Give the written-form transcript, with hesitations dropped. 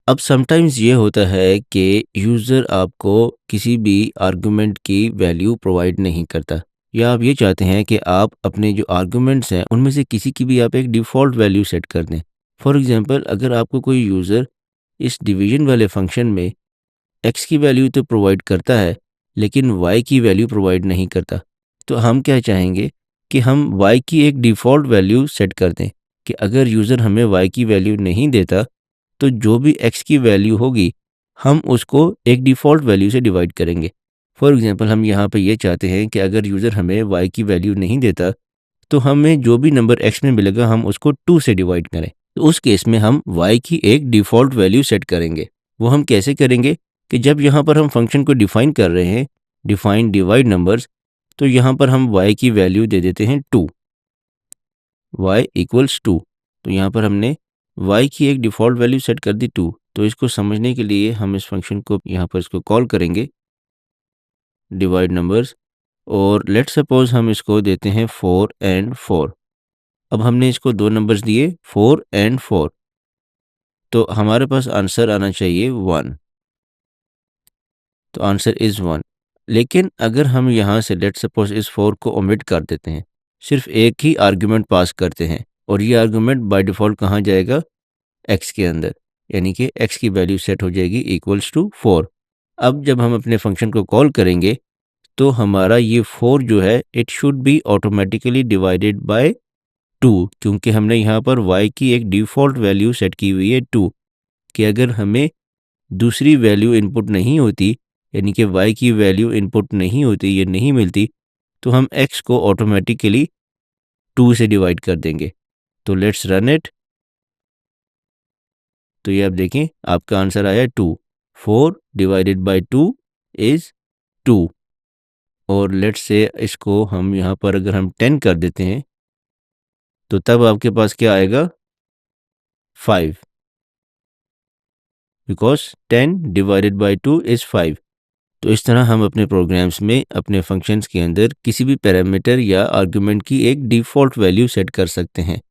अब समटाइम्स ये होता है कि यूज़र आपको किसी भी आर्गुमेंट की वैल्यू प्रोवाइड नहीं करता, या आप ये चाहते हैं कि आप अपने जो आर्गुमेंट्स हैं उनमें से किसी की भी आप एक डिफ़ॉल्ट वैल्यू सेट कर दें। फॉर एग्ज़ाम्पल, अगर आपको कोई यूज़र इस डिवीज़न वाले फंक्शन में एक्स की वैल्यू तो प्रोवाइड करता है, लेकिन वाई की वैल्यू प्रोवाइड नहीं करता, तो हम क्या चाहेंगे कि हम वाई की एक डिफ़ॉल्ट वैल्यू सेट कर दें कि अगर यूज़र हमें वाई की वैल्यू नहीं देता, तो जो भी एक्स की वैल्यू होगी हम उसको एक डिफ़ॉल्ट वैल्यू से डिवाइड करेंगे। फॉर एग्ज़ाम्पल, हम यहाँ पे ये चाहते हैं कि अगर यूज़र हमें वाई की वैल्यू नहीं देता, तो हमें जो भी नंबर एक्स में मिलेगा हम उसको 2 से डिवाइड करें। तो उस केस में हम वाई की एक डिफ़ॉल्ट वैल्यू सेट करेंगे। वो हम कैसे करेंगे कि जब यहाँ पर हम फंक्शन को डिफ़ाइन कर रहे हैं, डिफ़ाइन डिवाइड नंबर्स, तो यहाँ पर हम वाई की वैल्यू दे देते हैं 2, y इक्वल्स 2। तो यहाँ पर हमने y की एक डिफ़ॉल्ट वैल्यू सेट कर दी 2। तो इसको समझने के लिए हम इस फंक्शन को यहाँ पर इसको कॉल करेंगे, डिवाइड नंबर्स, और लेट्स सपोज़ हम इसको देते हैं 4 एंड 4। अब हमने इसको दो नंबर्स दिए 4 एंड 4, तो हमारे पास आंसर आना चाहिए 1। तो आंसर इज़ 1। लेकिन अगर हम यहाँ से लेट्स सपोज़ इस 4 को ओमिट कर देते हैं, सिर्फ एक ही आर्गुमेंट पास करते हैं, और ये आर्गुमेंट बाय डिफ़ॉल्ट कहाँ जाएगा, एक्स के अंदर, यानी कि एक्स की वैल्यू सेट हो जाएगी इक्वल्स टू 4। अब जब हम अपने फंक्शन को कॉल करेंगे, तो हमारा ये 4 जो है it should be automatically divided by 2, क्योंकि हमने यहाँ पर y की एक डिफ़ॉल्ट वैल्यू सेट की हुई है 2, कि अगर हमें दूसरी वैल्यू इनपुट नहीं होती, यानी कि y की वैल्यू इनपुट नहीं होती, ये नहीं मिलती, तो हम x को ऑटोमेटिकली 2 से डिवाइड कर देंगे। तो लेट्स रन इट। तो ये आप देखें, आपका आंसर आया 2। 4 डिवाइडेड बाय 2 इज़ 2। और लेट्स से इसको हम यहाँ पर अगर हम 10 कर देते हैं, तो तब आपके पास क्या आएगा, 5, बिकॉज 10 डिवाइडेड बाय 2 इज़ 5। तो इस तरह हम अपने प्रोग्राम्स में अपने फंक्शंस के अंदर किसी भी पैरामीटर या आर्गुमेंट की एक डिफ़ॉल्ट वैल्यू सेट कर सकते हैं।